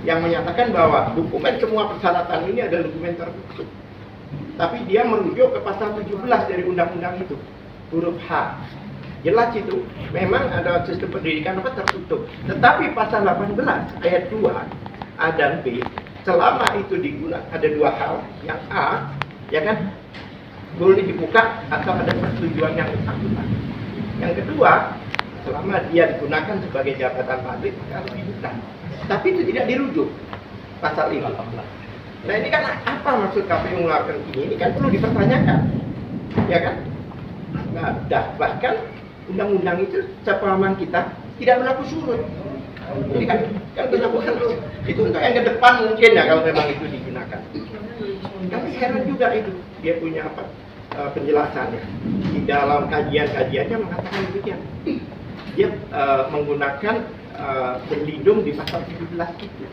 yang menyatakan bahwa dokumen semua persyaratan ini adalah dokumen tertutup. Tapi dia merujuk ke pasal 17 dari undang-undang itu, huruf H. Jelas itu, memang ada sistem pendidikan apa tertutup. Tetapi pasal 18 ayat 2 A dan B, selama itu digunakan ada dua hal, yang A, ya kan, boleh dibuka atau ada persetujuan yang bersangkutan. Yang kedua, selama dia digunakan sebagai jabatan publik maka harus dibuka. Tapi itu tidak dirujuk pasal ini. Nah ini kan apa maksud KPU mengeluarkan ini? Ini kan perlu dipertanyakan, ya kan? Nah, bahkan undang-undang itu sepemahaman kita tidak berlaku surut. Ini kan dilakukan itu untuk yang ke depan mungkin ya kalau memang itu digunakan. Tapi heran juga itu dia punya apa penjelasannya di dalam kajian-kajiannya mengatakan demikian. Dia menggunakan berlindung di pasal 17 itu.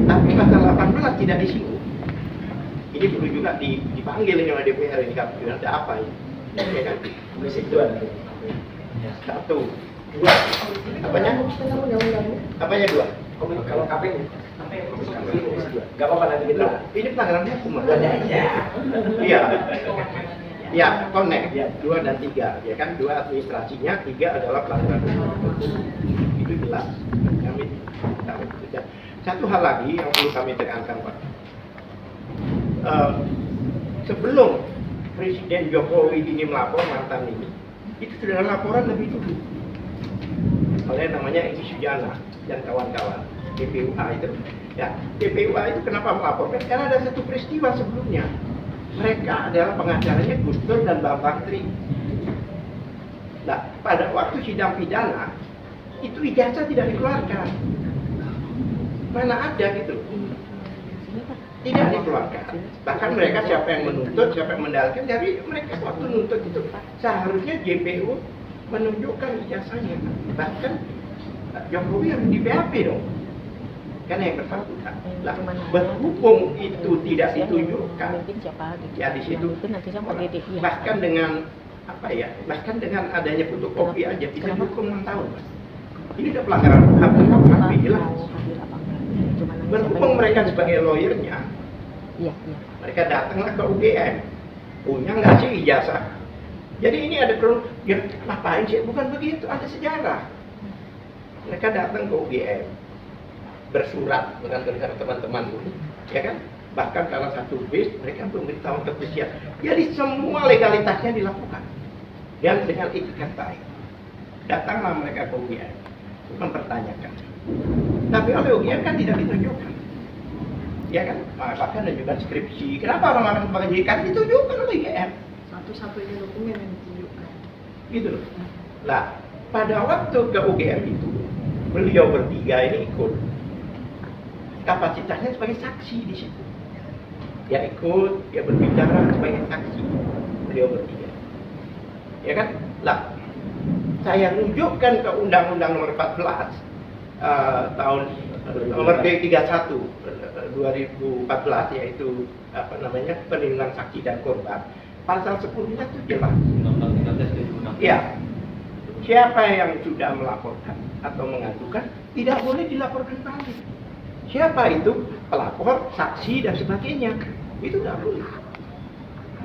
Tapi pasal 18 tidak disinggung. Ini perlu juga dipanggil ini oleh DPR ini kan, ada apa ini? Ya kan? Itu ada. Satu, dua. Apanya? Apanya dua? Kalau KPU, nggak apa-apa nanti kita. Ini pelanggaran hukum. Iya. Ya, connect. 2 dan 3. Ya kan, 2 administrasinya, 3 adalah pelanggaran hukum. Itu jelas. Kami tahu itu. Satu hal lagi yang perlu kami tekankan, Pak. Sebelum Presiden Jokowi ini melapor mantan ini, itu sudah ada laporan lebih dulu oleh namanya Egy Sujana dan kawan-kawan DPUA itu. Ya, DPUA itu kenapa melaporkan? Karena ada satu peristiwa sebelumnya. Mereka adalah pengacaranya Gus Dur dan Bambang Tri. Nah, pada waktu sidang pidana itu ijazah tidak dikeluarkan. Mana ada gitu? Tidak dikeluarkan. Bahkan mereka siapa yang menuntut, siapa yang mendalilkan, jadi mereka waktu menuntut itu seharusnya JPU menunjukkan ijazahnya. Bahkan Jokowi harus di BAP dong. Karena yang bersangkutan. Lah, berhubung itu tidak ditunjukkan, ya di situ bahkan dengan apa ya? Bahkan dengan adanya fotokopi aja bisa dihukum 6 tahun, Mas. Ini udah pelanggaran HAM jelas. Berhubung mereka sebagai lawyernya, mereka datanglah ke UGM, punya nggak sih ijazah? Jadi ini ada perlu, ya ngapain sih? Bukan begitu, ada sejarah. Mereka datang ke UGM, bersurat dengan teman-teman dulu, ya kan? Bahkan kalau satu bis, mereka memberitahu kepolisian. Jadi semua legalitasnya dilakukan, dan dengan itikat baik. Datanglah mereka ke UGM, mempertanyakan. Tapi oleh UGM kan tidak ditunjukkan, ya kan? Bahkan menunjukkan skripsi. Kenapa orang-orang sebagai jadikan ditunjukkan oleh UGM? Satu-satunya dokumen yang ditunjukkan. Gitu loh. Nah, pada waktu ke UGM itu, beliau bertiga ini ikut. Kapasitasnya sebagai saksi di situ. Dia ikut, dia berbicara sebagai saksi. Beliau bertiga. Ya kan? Lah, saya runjukkan ke Undang-Undang Nomor 14 tahun nomor 31 2014 yaitu apa namanya perlindungan saksi dan korban. Pasal 10-nya itu jelas. Ya, siapa yang sudah melaporkan atau mengadukan tidak boleh dilaporkan balik. Siapa itu? Pelapor, saksi dan sebagainya. Itu tidak boleh.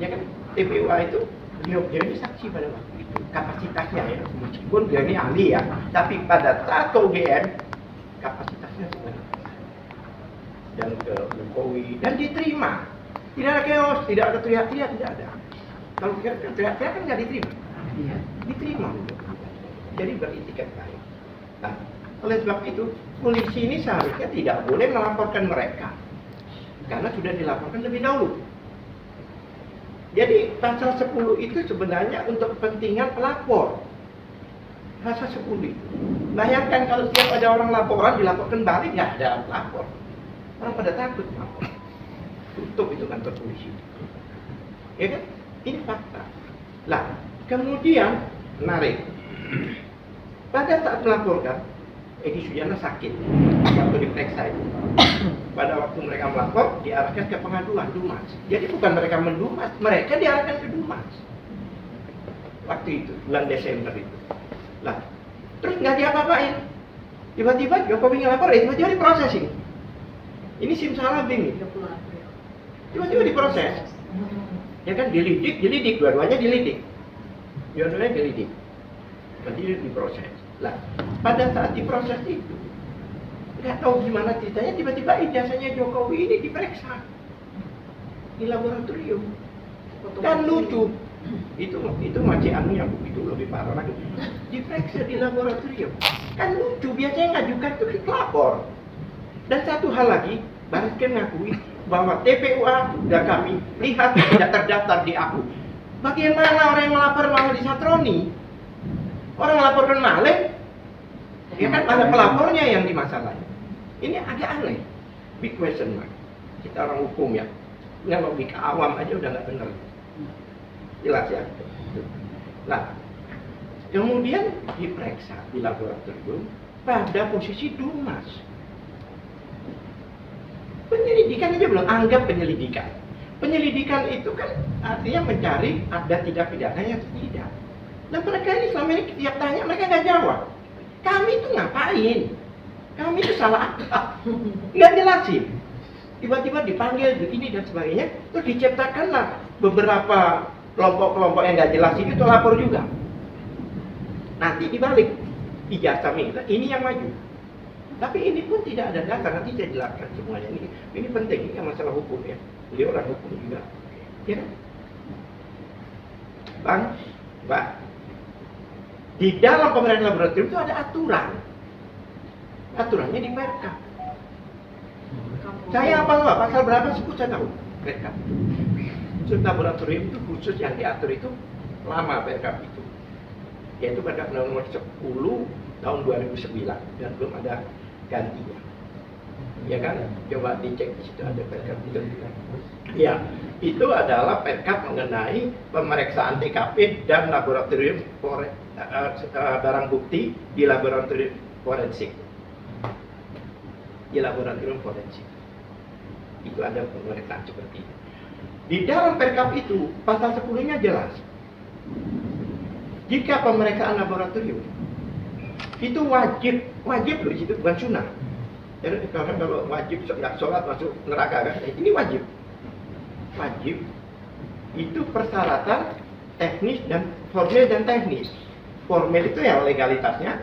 Ya kan? TPUA itu beliau ini saksi pada waktu itu. Kapasitasnya ya, meskipun dia ini ahli ya, tapi pada saat ke UGM kapasitasnya sebenarnya dan ke Jokowi dan diterima. Tidak ada chaos, tidak ada teriak-teriak, tidak ada. Kalau teriak-teriak kan nggak diterima. Iya, diterima. Jadi beritikat baik. Nah, oleh sebab itu polisi ini seharusnya tidak boleh melaporkan mereka karena sudah dilaporkan lebih dahulu. Jadi pasal 10 itu sebenarnya untuk kepentingan pelapor. Pasal 10 itu. Bayangkan kalau setiap ada orang laporan dilaporkan balik, nggak ada pelapor. Orang pada takut melapor. Tutup itu kantor polisi. Ya kan? Ini fakta. Lah, kemudian menarik. Pada saat melaporkan, Egy Sujana sakit waktu diperiksa itu. Pada waktu mereka melapor, diarahkan ke pengaduan Dumas. Jadi bukan mereka mendumas, mereka diarahkan ke Dumas. Waktu itu, bulan Desember itu. Lah, terus nggak diapa-apain. Tiba-tiba Jokowi ngelapor, tiba-tiba diproses ini. Ini simsalabim nih. 30 April. Tiba-tiba diproses. Ya kan, dilidik, dua-duanya dilidik. Dua-duanya dilidik. Nanti diproses. Lah, pada saat diproses itu, nggak tahu gimana ceritanya, tiba-tiba ijazahnya Jokowi ini diperiksa di laboratorium. Dan lucu, itu maciannya yang itu lebih parah lagi. Diperiksa di laboratorium. Kan lucu, biasanya ngajukan itu lapor. Dan satu hal lagi, Baris Krim mengakui bahwa TPUA sudah kami lihat tidak terdaftar di aku. Bagaimana orang yang melapor malah disatroni? Orang melaporkan maling, ya kan ada pelapornya yang dimasalahin. Ini agak aneh, big question mark. Kita orang hukum ya, nggak logika awam aja udah nggak benar. Jelas ya. Nah, kemudian diperiksa di laboratorium pada posisi Dumas. Penyelidikan aja belum, anggap penyelidikan. Penyelidikan itu kan artinya mencari ada tidak pidananya atau tidak. Dan mereka ini selama ini tiap tanya mereka nggak jawab. Kami itu ngapain? Kami itu salah apa? Nggak jelasin. Tiba-tiba dipanggil begini dan sebagainya, terus diciptakanlah beberapa kelompok-kelompok yang nggak jelas itu lapor juga. Nanti dibalik ijazah minta ini yang maju. Tapi ini pun tidak ada dasar, nanti saya jelaskan semuanya. Ini penting, ini masalah hukum ya. Beliau orang hukum juga. Ya. Bang, Mbak, di dalam pemeriksaan laboratorium itu ada aturan. Aturannya di Perkap. Saya apa enggak? Pasal berapa sebut saya tahu. Perkap. Khusus laboratorium itu khusus yang diatur itu lama Perkap itu. Yaitu Perkap nomor 10 tahun 2009 dan belum ada gantinya. Ya kan? Coba dicek di situ ada Perkap itu. Ya, itu adalah Perkap mengenai pemeriksaan TKP dan laboratorium barang bukti di laboratorium forensik. Di laboratorium forensik. Itu ada pemeriksaan seperti itu. Di dalam Perkap itu pasal 10-nya jelas. Jika pemeriksaan laboratorium itu wajib loh, itu bukan sunnah. Jadi kalau wajib nggak sholat masuk neraka kan? Ini wajib. Wajib itu persyaratan teknis dan formil dan teknis. Formil itu yang legalitasnya,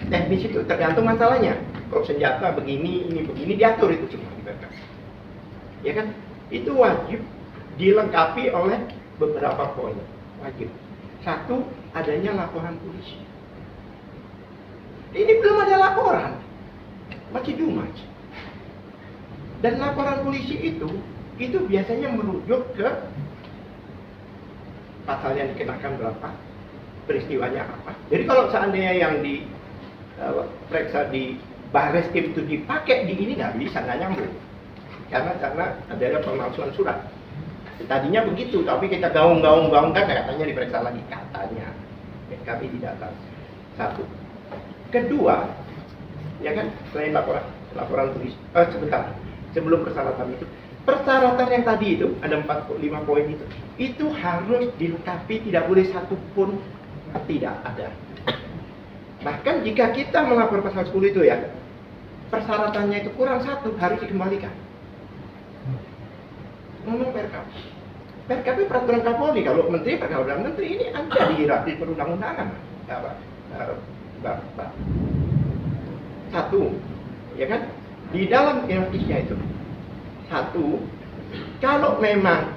teknis itu tergantung masalahnya. Kalau senjata begini, ini begini diatur itu semua di Perkap. Ya kan? Itu wajib dilengkapi oleh beberapa poin. Wajib. Satu, adanya laporan polisi. Ini belum ada laporan, masih Dumas. Dan laporan polisi itu biasanya merujuk ke pasal yang dikenakan berapa, peristiwanya apa. Jadi kalau seandainya yang diperiksa di Baris Krim itu dipakai di ini nggak bisa, nggak nyambung. Karena ada pemalsuan surat. Tadinya begitu, tapi kita gaung-gaung-gaungkan, katanya diperiksa lagi, katanya. Kami tidak tahu. Satu. Kedua, ya kan, selain laporan tulis, sebentar, sebelum persyaratan itu, persyaratan yang tadi itu, ada 4-5 poin itu harus dilengkapi, tidak boleh satu pun tidak ada. Bahkan jika kita melapor pasal 10 itu ya, persyaratannya itu kurang satu, harus dikembalikan. Ngomong Perkap. Perkap itu peraturan Kapolri, kalau menteri, peraturan menteri ini ada di rapid perundang-undangan. Mbak. Satu, ya kan? Di dalam hierarkisnya itu, satu, kalau memang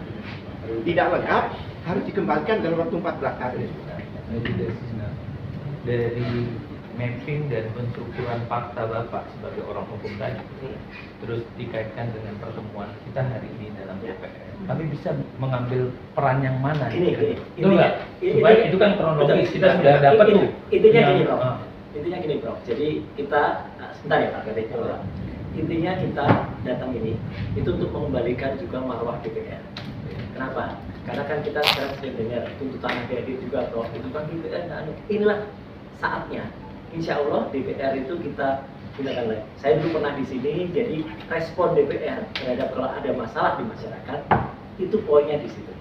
tidak lengkap, harus dikembalikan dalam waktu 14 hari. Dari mapping dan penstrukturan fakta Bapak sebagai orang hukum tadi, terus dikaitkan dengan pertemuan kita hari ini dalam DPR, kami bisa mengambil peran yang mana? Ini supaya itu kan kronologis, kita sudah dapat tuh. Intinya gini bro, jadi kita, sebentar ya Pak Gatik, intinya kita datang ini, itu untuk mengembalikan juga marwah DPR. Kenapa? Karena kan kita sekarang sering dengar tuntutan DPR juga bro, itu kan DPR, inilah saatnya. Insya Allah DPR itu kita gunakan lagi. Saya dulu pernah di sini, jadi respon DPR terhadap kalau ada masalah di masyarakat, itu poinnya di situ.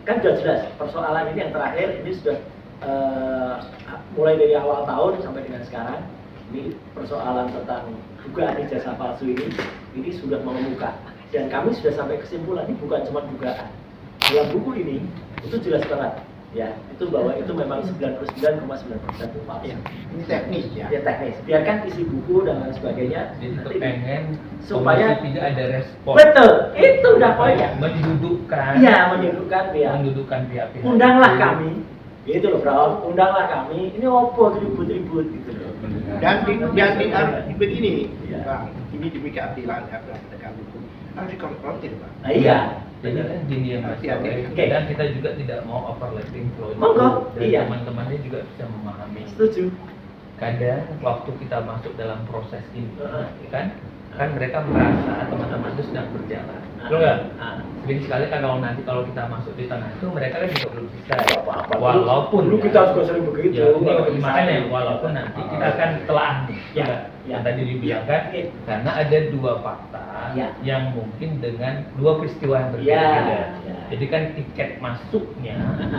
Kan sudah jelas, persoalan ini yang terakhir, ini sudah mulai dari awal tahun sampai dengan sekarang, Ini persoalan tentang dugaan ijazah palsu ini sudah mengemuka dan kami sudah sampai kesimpulan ini bukan cuma dugaan. Dalam buku ini itu jelas banget ya, itu bahwa itu memang 99,9% itu palsu. Ya, ini teknis ya. Ya teknis. Biarkan isi buku dan lain sebagainya. Jadi Nanti kepengen supaya komisi tidak ada respon. betul, itu udah poinnya. Mendudukkan. Iya, mendudukkan pihak-pihak. undanglah kami. Gitu loh, Bro. Undanglah kami. Ini opo ribut-ribut gitu loh. Dan begini, Iya. Bang, ini demi keadilan ya, penegakan hukum harus dikonfrontir, Bang. Nah, iya. Jadi kan gini ya Mas, Hati-hati. Oke. dan kita juga tidak mau overlapping flow Monggo, dan iya. teman-temannya juga bisa memahami. Setuju. Kadang waktu kita masuk dalam proses ini, Heeh. kan mereka merasa teman-teman itu sedang berjalan. Lo nggak? Ah. Sering sekali kan kalau kita masuk di tengah itu mereka kan juga belum bisa. Apa-apa. Walaupun Dulu kita juga sering begitu. Ya, ini makanya walaupun nanti kita akan telah nih, Ya, ya, ya. yang tadi dibilangkan, Ya. karena ada dua fakta Ya. yang mungkin dengan dua peristiwa yang berbeda. Ya, ya. Jadi kan tiket masuknya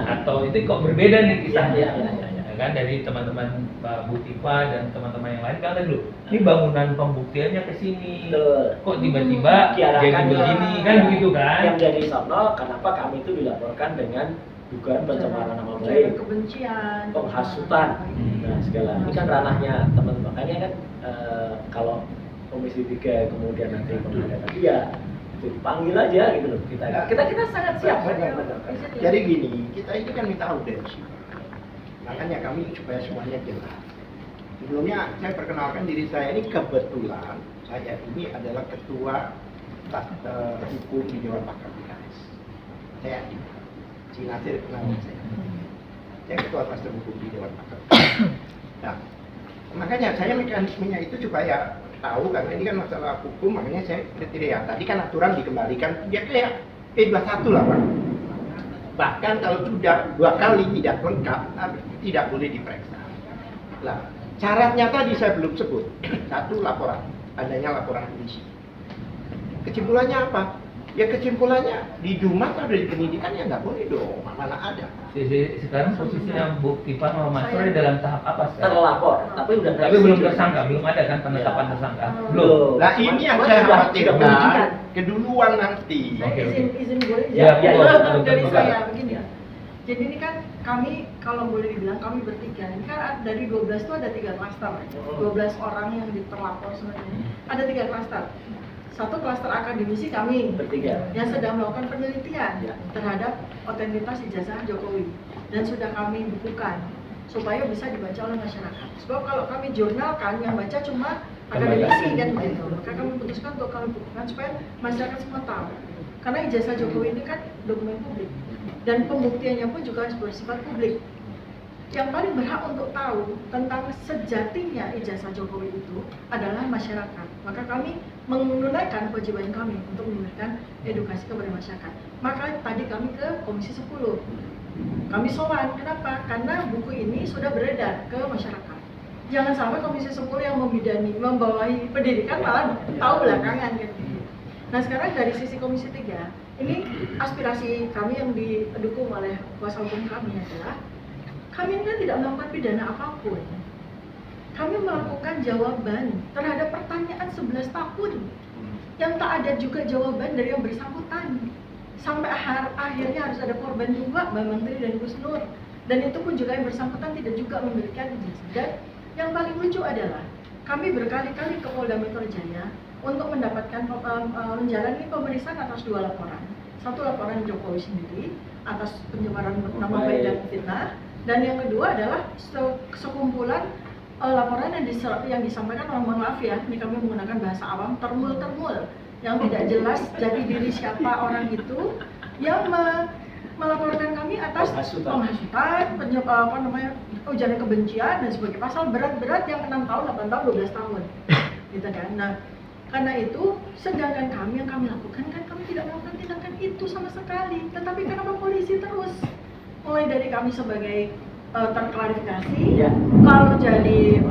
atau itu kok berbeda nih kisahnya. Ya. Kan dari teman-teman Bu Tifa dan teman-teman yang lain kan dulu ini bangunan pembuktiannya ke sini. Betul. Kok tiba-tiba jadi Diarahkan begini kan ya. begitu kan? Yang dari sono, kenapa kami itu dilaporkan dengan dugaan pencemaran nama baik, kebencian, penghasutan, nah segala. Ini kan ranahnya teman-teman. Makanya kan kalau Komisi 3 kemudian nanti mengadakan dia, itu dipanggil aja gitu loh. Kita sangat siap. Benar. Jadi gini, kita ini kan minta audensi. Makanya kami supaya semuanya jelas. Sebelumnya saya perkenalkan diri saya ini, kebetulan saya ini adalah ketua hukum di Dewan Pakar PKS. Saya Si Nasir kenal saya. Saya ketua klaster hukum di Dewan Pakar. Nah, makanya saya mekanismenya itu supaya tahu, karena ini kan masalah hukum, makanya saya kriteria. Tadi kan aturan dikembalikan, dia kayak P21 lah Pak. Bahkan kalau sudah 2 kali tidak lengkap, tidak boleh diperiksa. Nah, syaratnya tadi saya belum sebut. 1, laporan, adanya laporan polisi. Kesimpulannya apa? Ya kesimpulannya di Dumas atau di penyidikan ya nggak boleh dong, mana ada. Sekarang posisinya Bu Tifa sama Mas Roy dalam tahap apa sekarang? Terlapor, tapi udah Tapi belum tersangka, belum ada kan penetapan Ya. tersangka? Belum. Nah ini yang saya khawatirkan keduluan nanti. Oke. izin boleh Ya, ya, betul, dari betul. saya begini ya. Jadi ini kan kami kalau boleh dibilang kami bertiga. Ini kan dari 12 itu ada 3 klaster. 12 orang yang terlapor sebenarnya. Ada 3 klaster. Satu klaster akademisi kami Bertiga. yang sedang melakukan penelitian Ya. terhadap otentitas ijazah Jokowi dan sudah kami bukukan supaya bisa dibaca oleh masyarakat. Sebab kalau kami jurnalkan yang baca cuma akademisi kan begitu. Maka kami putuskan untuk kami bukukan supaya masyarakat semua tahu. Karena ijazah Jokowi ini kan dokumen publik dan pembuktiannya pun juga bersifat publik. Yang paling berhak untuk tahu tentang sejatinya ijazah Jokowi itu adalah masyarakat. Maka kami menunaikan kewajiban kami untuk memberikan edukasi kepada masyarakat. Maka tadi kami ke Komisi 10. Kami sowan, kenapa? Karena buku ini sudah beredar ke masyarakat. Jangan sampai Komisi 10 yang membawahi pendidikan malah tahu belakangan kan. Nah sekarang dari sisi Komisi 3, ini aspirasi kami yang didukung oleh kuasa hukum kami adalah kami kan tidak melakukan pidana apapun. Kami melakukan jawaban terhadap pertanyaan 11 tahun yang tak ada juga jawaban dari yang bersangkutan. Sampai akhirnya harus ada korban juga, Mbak Menteri dan Gus Nur. Dan itu pun juga yang bersangkutan tidak juga memberikan ijazah. Dan yang paling lucu adalah kami berkali-kali ke Polda Metro Jaya untuk mendapatkan menjalani pemeriksaan atas 2 laporan. 1 laporan Jokowi sendiri atas pencemaran nama baik dan fitnah. Dan yang kedua adalah sekumpulan laporan yang disampaikan oleh, mohon maaf ya, ini kami menggunakan bahasa awam, termul-termul yang tidak jelas jati diri siapa orang itu yang melaporkan kami atas penghasutan, ujaran kebencian dan sebagainya, pasal berat-berat yang 6 tahun, 8 tahun, 12 tahun, gitu kan. Nah, karena itu, sedangkan kami yang kami lakukan kan kami tidak melakukan tindakan itu sama sekali, tetapi kenapa polisi terus? Mulai dari kami sebagai terklarifikasi, Ya. lalu jadi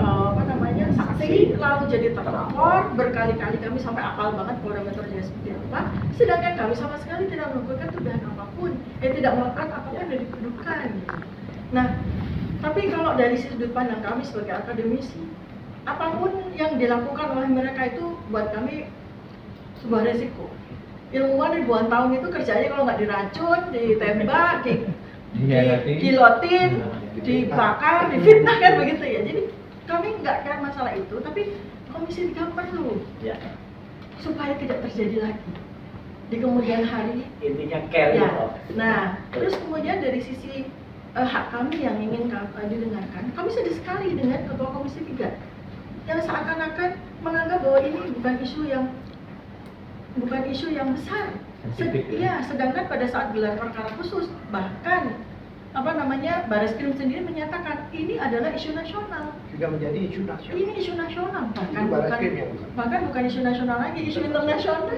saksi, lalu jadi terlapor, berkali-kali kami sampai apal banget Polda Metro Jaya seperti apa, sedangkan kami sama sekali tidak melakukan tuduhan apapun, tidak melakukan apapun yang dituduhkan. Nah, tapi kalau dari sudut pandang kami sebagai akademisi, apapun yang dilakukan oleh mereka itu buat kami sebuah resiko. Ilmuwan ribuan tahun itu kerjanya kalau nggak diracun, ditembak, gilotin, dibakar, difitnah kan begitu ya. Jadi kami nggak care masalah itu, tapi Komisi 3 perlu Ya. supaya tidak terjadi lagi di kemudian hari. Intinya care Ya. Prof. Nah, terus kemudian dari sisi hak kami yang ingin didengarkan, kami sedih sekali dengan Ketua Komisi 3 yang seakan-akan menganggap bahwa ini bukan isu yang besar. Sensitif, ya. Sedangkan pada saat gelar perkara khusus, bahkan Bareskrim sendiri menyatakan ini adalah isu nasional. Sudah menjadi isu nasional. Ini isu nasional, bahkan Itu Bareskrim yang bukan isu nasional lagi, isu internasional.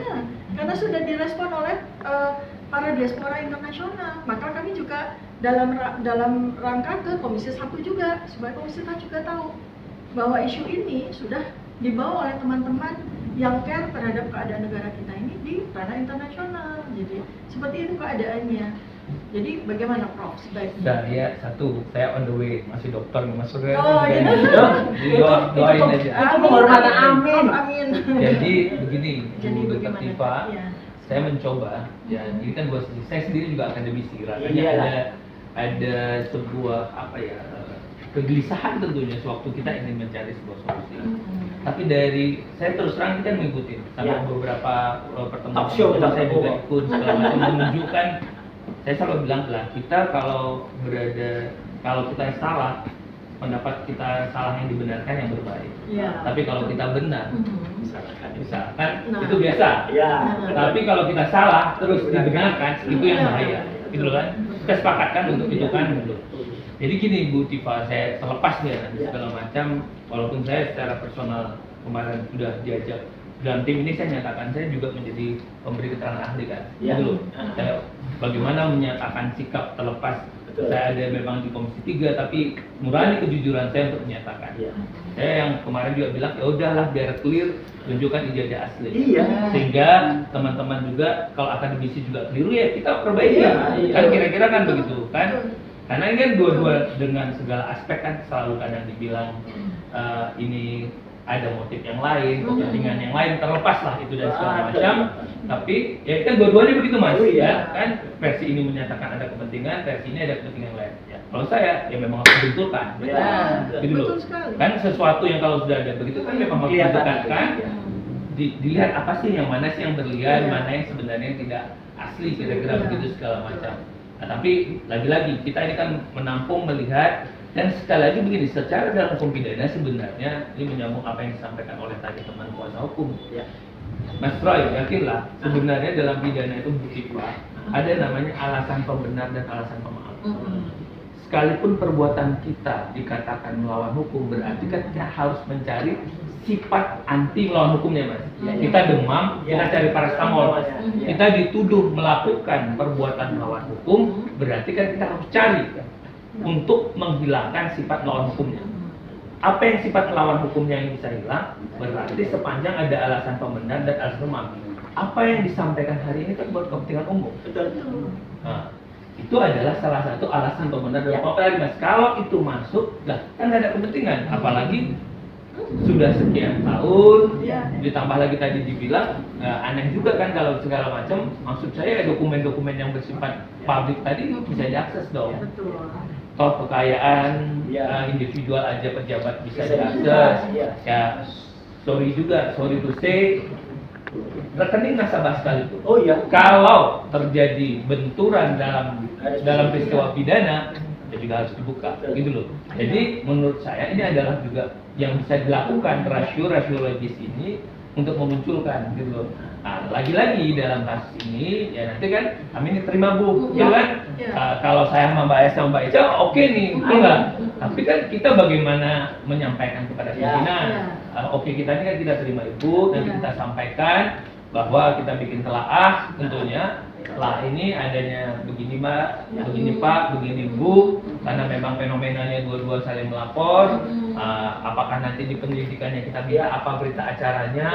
Karena sudah direspon oleh para diaspora internasional. Maka kami juga dalam rangka ke Komisi 1 juga, supaya Komisi 1 juga tahu bahwa isu ini sudah dibawa oleh teman-teman yang care terhadap keadaan negara kita ini di ranah internasional. Jadi seperti itu keadaannya. Jadi bagaimana Prof sebaiknya? Saya on the way, masih dokter nih, Mas Surya. Oh, gitu. Doain aja. Itu penghormatan, amin. Amin. Jadi begini, Jadi Bu Dr. bagaimana? Tifa, Iya. saya mencoba, ya ini kan saya sendiri juga akademisi, rasanya Iyalah. ada sebuah kegelisahan tentunya sewaktu kita ingin mencari sebuah solusi. Tapi saya terus terang kita mengikuti sampai Ya. beberapa pertemuan Talk show kita saya juga ketemu. ikut segala macam menunjukkan. Saya selalu bilang lah, kita kalau kita salah, pendapat kita salah yang dibenarkan yang berbaik. Iya. Tapi kalau kita benar, misalkan Nah. itu biasa. Ya. Tapi kalau kita salah terus dibenarkan, itu yang Iya. bahaya. Gitu loh kan? Kita sepakatkan untuk itu kan gitu. Jadi gini Bu Tifa, saya terlepas ya segala macam, walaupun saya secara personal kemarin sudah diajak dalam tim ini, saya nyatakan saya juga menjadi pemberi keterangan ahli kan. Ya. Gitu loh. Saya bagaimana menyatakan sikap terlepas. Betul. Saya ada memang di Komisi 3, tapi murani kejujuran saya untuk menyatakan. Iya. Saya yang kemarin juga bilang, ya udahlah biar clear, tunjukkan ijazah asli. Iya. Sehingga teman-teman juga kalau akademisi juga keliru ya kita perbaiki. Iya, iya. Kan kira-kira kan begitu kan? Karena ini kan dua-dua dengan segala aspek kan selalu kadang dibilang ini ada motif yang lain, kepentingan yang lain, terlepas lah itu dan segala macam. Tapi ya kan dua-duanya begitu Mas, Oh, iya. ya kan versi ini menyatakan ada kepentingan, versi ini ada kepentingan lain. Ya. Kalau saya ya memang harus dibenturkan. Ya. Gitu loh. Betul sekali. Kan sesuatu yang kalau sudah ada begitu kan memang harus Kelihatan. dibenturkan kan? Ya. Dilihat apa sih yang mana sih yang berlian, Iya. mana yang sebenarnya tidak asli, kira-kira Iya. begitu segala macam. Nah, tapi lagi-lagi kita ini kan menampung, melihat, dan sekali lagi begini, secara dalam hukum pidana sebenarnya ini menyambung apa yang disampaikan oleh tadi teman kuasa hukum. Ya. Mas Troy, yakinlah sebenarnya dalam pidana itu bukti Pak, ada namanya alasan pembenar dan alasan pemaaf. Sekalipun perbuatan kita dikatakan melawan hukum, berarti kan kita harus mencari sifat anti melawan hukumnya Mas. Ya, ya. Kita demam, kita Ya. cari paracetamol. Ya. Kita dituduh melakukan perbuatan melawan hukum, berarti kan kita harus cari untuk menghilangkan sifat melawan hukumnya. Apa yang sifat melawan hukumnya yang bisa hilang? Berarti sepanjang ada alasan pembenar dan alasan pemaaf. Apa yang disampaikan hari ini kan buat kepentingan umum. Betul. Nah, itu adalah salah satu alasan pembenar dan Ya. pemaaf lagi Mas. Kalau itu masuk, lah kan nggak ada kepentingan. Apalagi sudah sekian tahun, Ya. ditambah lagi tadi dibilang aneh juga kan kalau segala macam. Maksud saya dokumen-dokumen yang bersifat publik tadi bisa diakses dong. Betul. Toh kekayaan Ya. individual aja pejabat bisa Bisa diakses. diakses, ya. Ya, sorry to say, rekening nasabah sekalipun. Oh iya. Kalau terjadi benturan dalam Harus peristiwa pidana, ya juga harus dibuka, gitu loh. Jadi menurut saya ini adalah juga yang bisa dilakukan rasio logis ini untuk memunculkan, gitu loh. Nah, lagi-lagi dalam kasus ini, ya nanti kan kami diterima Bu, ya kan? Ya. Kalau saya sama Mbak Esa sama Mbak Eca, oke nih, betul nggak? Tapi kan kita bagaimana menyampaikan kepada Ya. pimpinan? Oke, kita ini kan kita terima Ibu, nanti Ya. kita sampaikan bahwa kita bikin telaah tentunya. Setelah ini adanya begini Mbak, begini Pak, begini Bu, karena memang fenomenanya dua-dua saling melapor. Apakah nanti di penyelidikannya kita minta Ya. apa berita acaranya,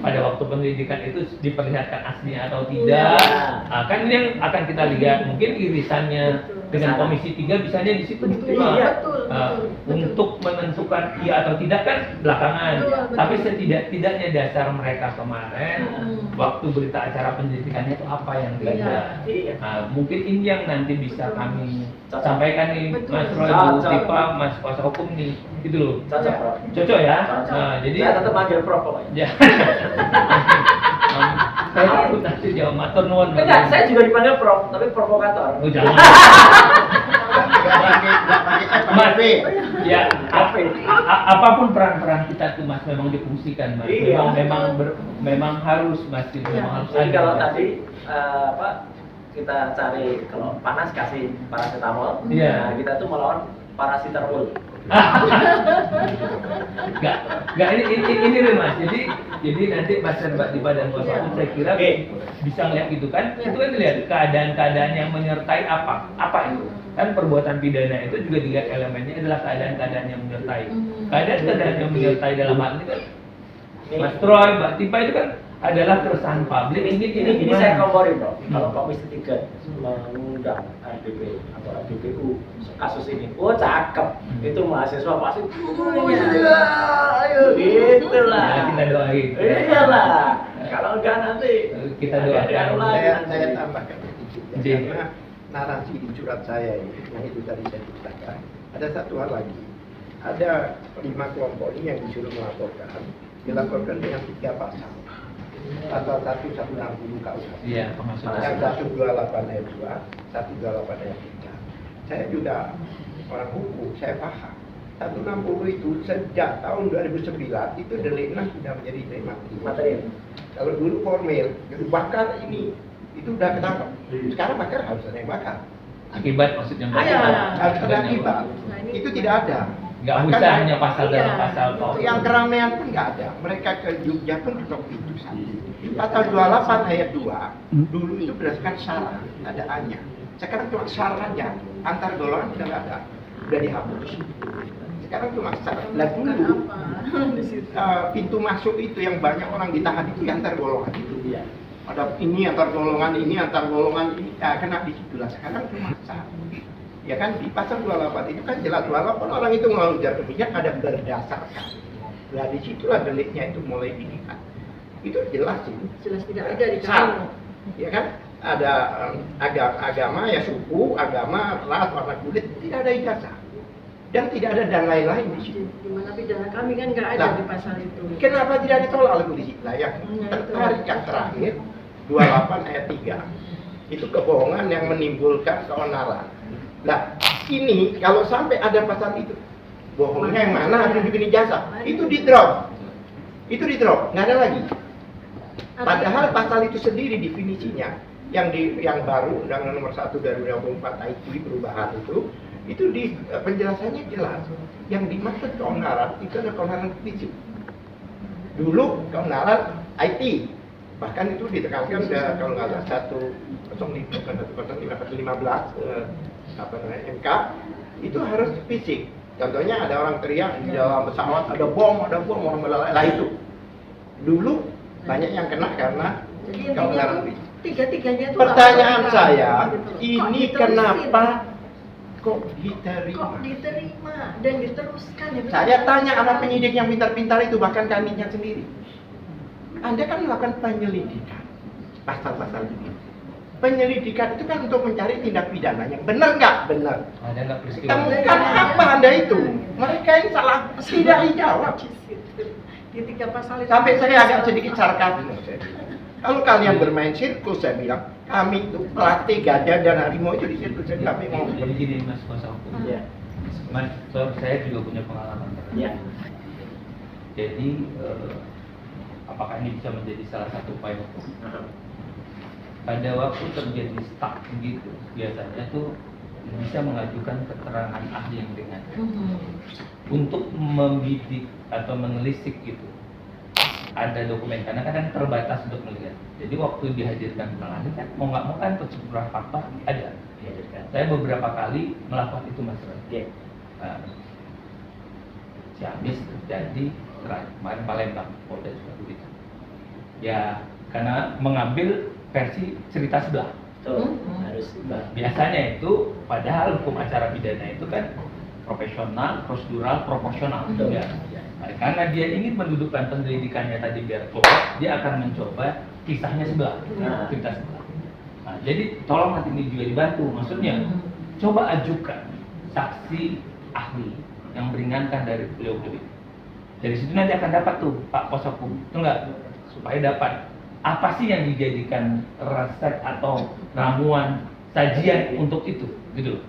pada waktu penyelidikan itu diperlihatkan aslinya atau tidak. Ya. Kan ini yang akan kita lihat, mungkin irisannya Betul. dengan Kesana. Komisi 3 bisanya di situ. Betul. Nah, Iya. Betul. Untuk menentukan iya atau tidak kan belakangan. Betul. Tapi setidak-tidaknya dasar mereka kemarin waktu berita acara penyelidikannya itu apa yang beda. Iya. Nah, mungkin ini yang nanti bisa Betul. kami Cocok. sampaikan nih, Betul. Mas Roy, Bu Cocok. Tipa, Mas kuasa hukum nih, gitu loh. Cocok, Bro. Cocok ya. Cocok. Nah, jadi Saya tetap manggil Prof pokoknya. ya. Saya takut nanti jauh matur nuwun. Enggak, saya juga dipanggil Prof, tapi provokator. Oh, jangan. Mas, ya apapun peran-peran kita tuh Mas memang difungsikan Mas. Iya. Memang harus Mas itu Iya. memang harus Jadi ada. kalau tadi kita cari kalau panas kasih paracetamol, Iya. nah, kita tuh melawan parasitamol. Enggak ini nih Mas. Jadi nanti Mas dan Mbak Dipa dan kuasa hukum saya kira Oke. bisa ngeliat gitu kan. Itu kan lihat keadaan-keadaan yang menyertai apa itu. Kan perbuatan pidana itu juga dilihat elemennya adalah keadaan-keadaan yang menyertai. Keadaan-keadaan yang menyertai dalam hal ini kan Mas Troy, Mbak Tipa itu kan adalah keresahan publik. Ini saya komporin Bro. Kalau Komisi 3 mengundang RDP atau RDPU kasus ini, oh cakep. Itu mahasiswa pasti ayo gitulah. Ya, kita doain. Iyalah. Kalau enggak nanti Kita doakan. Saya tambahkan sedikit ya, Iya. karena narasi di surat saya ini, yang itu tadi saya ceritakan. Ada satu hal lagi, ada 5 kelompok ini yang disuruh melaporkan, dilaporkan dengan 3 pasal. Pasal 160 KUH. Iya, pemasukan. Yang 128 ayat 2, 128 ayat 3. Saya juga orang hukum, saya paham. 160 itu sejak tahun 2009 itu deliknya sudah menjadi delik mati. material. Kalau dulu formil, jadi bakar ini itu udah ketangkap. Sekarang bakar harus ada yang bakar. Akibat maksudnya Mbak. Iya. Harus ada akibat. Nah, ini- Itu tidak ada. Nggak Bahkan usah hanya pasal dalam Iya. pasal toh. yang keramaian pun nggak ada. Mereka ke Jogja pun ketok pintu satu. Pasal 28 ayat 2 dulu itu berdasarkan syarat, ada A-nya. Sekarang cuma syarat aja, antar golongan sudah nggak ada, sudah dihapus. Sekarang cuma syarat. Nah dulu Kenapa? Di situ. pintu masuk itu yang banyak orang ditahan itu antar golongan itu. Iya. Ada ini antar golongan ini, ya, kena di situ lah. Sekarang cuma satu. Ya kan di pasal 28 itu kan jelas walaupun orang itu mengelujar kebijakan ada berdasarkan. Nah disitulah deliknya itu mulai dilihat. Itu jelas itu. Jelas tidak ada di Syarat. kamu. Ya kan ada agama ya suku, agama, ras, warna kulit tidak ada ijazah dan tidak ada dan lain-lain di situ. Di mana pidana kami kan nggak ada Nah, di pasal itu. Kenapa tidak ditolak oleh polisi? Nah, yang Itu. tertarik yang terakhir 28 ayat 3 itu kebohongan yang menimbulkan keonaran. Nah, ini kalau sampai ada pasal itu, bohongnya yang mana tunjukin ijazah, itu di drop, nggak ada lagi. Padahal pasal itu sendiri definisinya yang baru Undang-Undang Nomor 1 dari 2024 IT perubahan itu di penjelasannya jelas. Yang dimaksud keonaran itu adalah keonaran fisik. Dulu keonaran IT, bahkan itu ditekankan kalau nggak salah 105 MK itu harus fisik. Contohnya ada orang teriak di dalam pesawat ada bom orang melalai. Lah itu dulu banyak yang kena karena Jadi intinya keonaran tuh fisik. tiga-tiganya itu Pertanyaan nggak saya, gitu loh. ini Kok diterusin? kenapa kok Kok diterima? diterima dan diteruskan itu? Saya tanya sama penyidik yang pintar-pintar itu, bahkan kaminya sendiri. Anda kan melakukan penyelidikan pasal-pasal ini. Penyelidikan itu kan untuk mencari tindak pidana yang benar nggak? Benar. Ada nggak peristiwa? Temukan apa Anda itu? Mereka yang salah tidak dijawab. Di 3 pasal itu. Sampai saya agak sedikit sarkastis. Kalau kalian bermain sirkus, saya bilang, kami itu pelatih gajah dan harimau itu di sirkus, jadi kami mau. Jadi gini Mas kuasa hukum. Iya. Mas, saya juga punya pengalaman. Iya. Jadi apakah ini bisa menjadi salah satu upaya hukum? Pada waktu terjadi stuck begitu, biasanya tuh bisa mengajukan keterangan ahli yang ringan untuk membidik atau menelisik gitu. Ada dokumen karena kadang terbatas untuk melihat. Jadi waktu dihadirkan pengadil kan mau nggak mau kan sejumlah fakta ada. Saya beberapa kali melakukan itu Mas Roy. Iya. Ciamis terjadi kemarin Palembang, Polda juga begitu. Ya karena mengambil versi cerita sebelah. Betul. Harus Biasanya itu, padahal hukum acara pidana itu kan profesional, prosedural, proporsional. Betul. Ya. Nah, karena dia ingin mendudukkan pendidikannya tadi biar kuat, dia akan mencoba kisahnya sebelah, cerita sebelah. Nah, jadi tolong nanti ini juga dibantu. Maksudnya, coba ajukan saksi ahli yang meringankan dari beliau-beliau. Dari situ nanti akan dapat tuh Pak Kuasa Hukum, betul nggak? Supaya dapat apa sih yang dijadikan resep atau ramuan sajian untuk itu, gitu loh.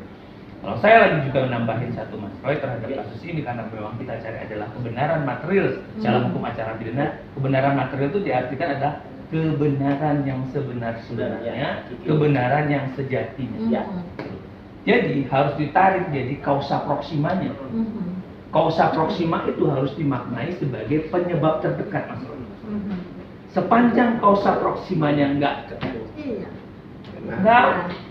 Kalau saya lagi juga menambahin satu Mas Roy terhadap kasus ini karena memang kita cari adalah kebenaran material dalam hukum acara pidana. Kebenaran material itu diartikan adalah kebenaran yang sebenar-benarnya, kebenaran yang sejatinya. Ya. Jadi harus ditarik jadi kausa proximanya. Kausa proxima itu harus dimaknai sebagai penyebab terdekat Mas Roy. Sepanjang kausa proximanya enggak Iya.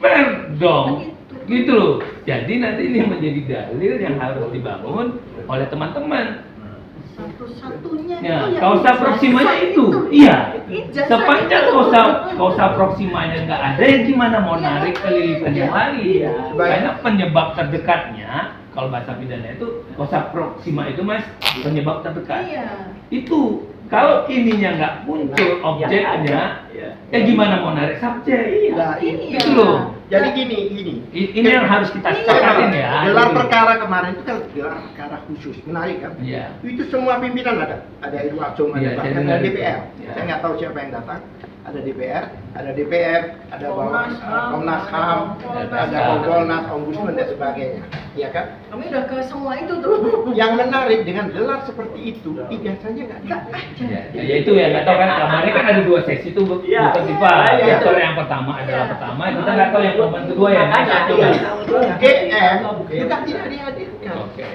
fair dong, gitu loh. Jadi nanti ini menjadi dalil yang harus dibangun oleh teman-teman. Satu-satunya Ya, itu yang kausa ijazah proximanya itu, iya. Ijazah Sepanjang itu. kausa proximanya nggak ada, yang gimana mau narik kelilipan yang lain? Iya. Karena penyebab terdekatnya, kalau bahasa pidana itu kausa proxima itu Mas, penyebab terdekat. Iya. Itu kalau ininya nggak muncul objeknya, ya gimana mau narik subjek? Nah, Iya. Itu loh. Jadi gini. Ini yang harus kita sepakatin ya. Gelar Gitu. perkara kemarin itu kan gelar perkara khusus, menarik kan? Iya. Itu semua pimpinan ada Irwasum, Iya, ada bahkan saya ada dengar. DPR. Iya. Saya nggak tahu siapa yang datang. Ada DPR, ada Komnas HAM, Komnas HAM, ada Kompolnas, Ombudsman dan sebagainya. Iya kan? Kami udah ke semua itu tuh. Yang menarik dengan gelar seperti itu, ijazahnya nggak ada. Ya itu ya, nggak tahu kan kabarnya kan ada 2 sesi itu Bu Iya. Tifa. Iya. Yang kalau yang pertama adalah pertama, kita nggak tahu yang korban kedua ya. Makanya, Satu. iya. GM juga tidak dihadirkan. Oke.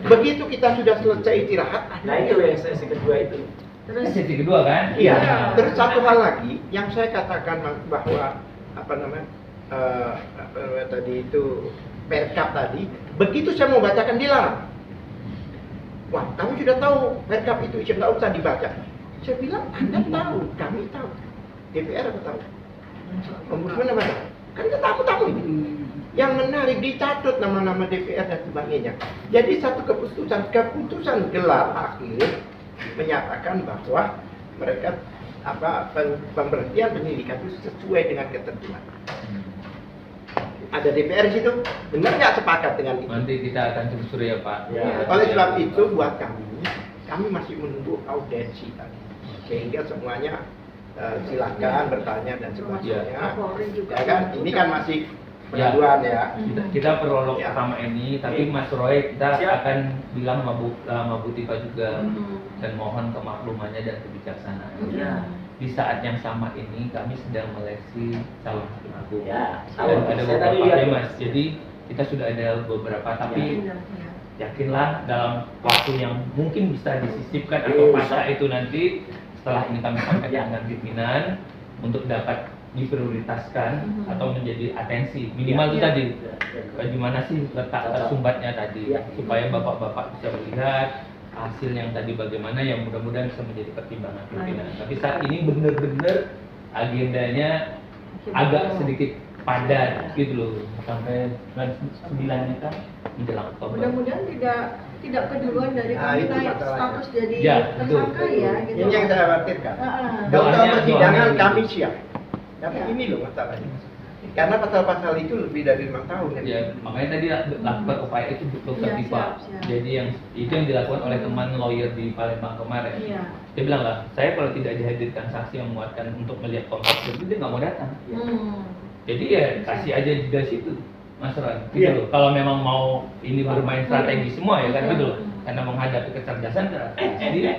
Begitu kita sudah selesai istirahat, Nah itu yang sesi kedua itu. Terus Sesi kedua kan? Iya. Iya. Terus satu hal lagi yang saya katakan bahwa apa namanya tadi itu Perkap tadi, begitu saya mau bacakan dilarang. Wah, kamu sudah tahu Perkap itu isi, nggak usah dibaca. Saya bilang Anda tahu, kami tahu. DPR apa tahu? Ombudsman apa tahu? Kan kita tahu ini. Yang menarik dicatat nama-nama DPR dan sebagainya. Jadi satu keputusan gelar akhir menyatakan bahwa mereka pemberhentian penyidikan itu sesuai dengan ketentuan. Ada DPR di situ, benar nggak sepakat dengan itu? Nanti kita akan telusuri ya Pak. Ya. Oleh sebab itu buat kami masih menunggu audensi tadi, sehingga semuanya silakan bertanya dan sebagainya. Kapolri juga. Ya kan, ini kan masih Ya. pengaduan ya. Kita prolog Ya. pertama ini, tapi Mas Roy kita Siap. akan bilang sama Bu Tifa juga dan mohon kemaklumannya dan kebijaksanaan. Ya. Di saat yang sama ini kami sedang meleksi calon hakim agung. Ya, Dan tahu. ada Saya tadi beberapa lihat. Mas. Jadi kita sudah ada beberapa, tapi Iya. yakinlah dalam waktu yang mungkin bisa disisipkan atau Bisa. pasca itu nanti setelah ini kami sampaikan dengan pimpinan untuk dapat diprioritaskan atau menjadi atensi minimal itu Ya. tadi bagaimana sih letak tersumbatnya tadi Ya. supaya bapak-bapak bisa melihat hasil yang tadi bagaimana yang mudah-mudahan bisa menjadi pertimbangan pimpinan. Tapi saat ini benar-benar agendanya agak sedikit padat gitu loh sampai bulan 9 kan menjelang Oktober. Mudah-mudahan tidak keduluan dari Nah, kami itu naik masalahnya. status jadi Ya, betul. tersangka ya gitu. Ini yang saya khawatirkan. Heeh. Dalam Doanya- persidangan doanya kami gitu. siap. Tapi Ya. ini loh masalahnya. Karena pasal-pasal itu lebih dari 5 tahun kan. Ya, makanya tadi lakukan upaya itu betul Iya, Tifa. siap, siap. Jadi yang itu yang dilakukan oleh teman lawyer di Palembang kemarin. Iya. Dia bilang lah, saya kalau tidak dihadirkan saksi yang menguatkan untuk melihat konteks itu dia nggak mau datang. Jadi ya kasih aja di situ, Mas Roy. Gitu Iya. loh. Kalau memang mau ini bermain strategi semua ya kan gitu loh. Karena menghadapi kecerdasan jadi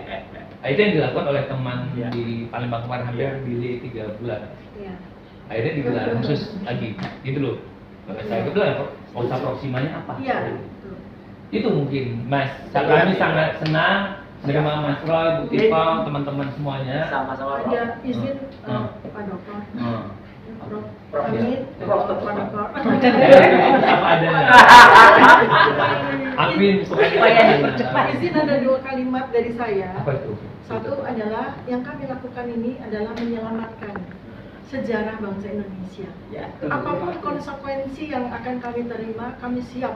itu yang dilakukan oleh teman Iya. di Palembang kemarin hampir delay 3 bulan. Iya. Akhirnya digelar khusus lagi gitu loh. Maka saya bilang kausa proximanya apa? Iya. Itu mungkin Mas. Iya. Kami sangat senang menerima Mas Roy, Bu Tifa, teman-teman semuanya. Sama-sama Prof. Ada izin Hmm. Pak Dokter. Hmm. Prof. Prof. Amin. Prof. Pak Dokter. Apa adanya. Amin. Supaya dipercepat. Izin ada 2 kalimat dari saya. Apa itu? Satu adalah yang kami lakukan ini adalah menyelamatkan sejarah bangsa Indonesia. Ya. Apapun konsekuensi yang akan kami terima, kami siap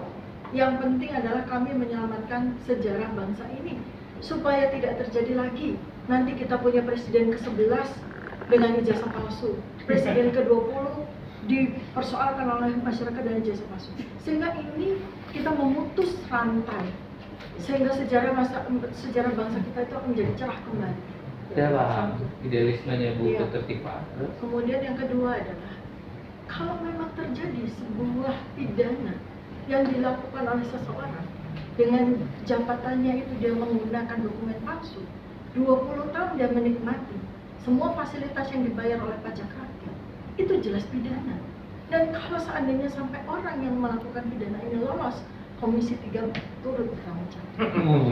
Yang penting adalah kami menyelamatkan sejarah bangsa ini supaya tidak terjadi lagi. Nanti kita punya presiden ke-11 dengan ijazah palsu, presiden ke-20 dipersoalkan oleh masyarakat dengan ijazah palsu. Sehingga ini kita memutus rantai, sehingga sejarah bangsa kita itu akan menjadi cerah kembali. Dalam idealismenya Bu Iya. Dr. Tifa. Kemudian yang kedua adalah kalau memang terjadi sebuah pidana yang dilakukan oleh seseorang dengan jabatannya itu dia menggunakan dokumen palsu, 20 tahun dia menikmati semua fasilitas yang dibayar oleh pajak rakyat, itu jelas pidana. Dan kalau seandainya sampai orang yang melakukan pidana ini lolos, Komisi 3 turut bertanggung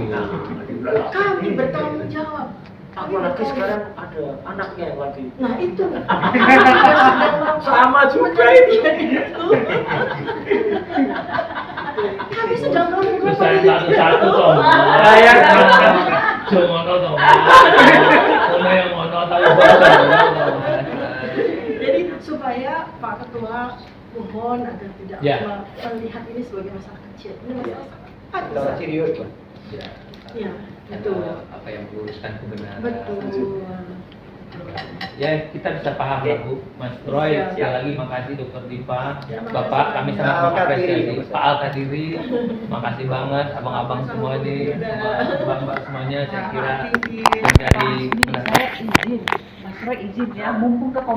jawab. Kami bertanggung jawab. Apalagi sekarang ada anaknya yang lagi. Nah itu Sama juga itu. Kami sedang melakukan Selesai penelitian. satu-satu dong. Ya, Cuma dong. Cuma yang mono tahu dong. Jadi supaya Pak Ketua mohon agar tidak Ya. melihat ini sebagai masalah kecil. Ini masalah sangat Kalau besar. serius, Pak. Ya. Ya, Ada betul. apa yang meluruskan kebenaran. Betul. Ya, kita bisa paham lah Bu. Mas Roy, sekali lagi makasih Dr. Dipa. Ya, Bapak, makasih kami banyak. sangat Pak mengapresiasi. Al-Kadiri. Pak Al-Kadiri, makasih banget abang-abang semua ini, mbak-mbak semuanya saya kira Aktivis. menjadi Saya izin, Mas Roy izin ya, mumpung ke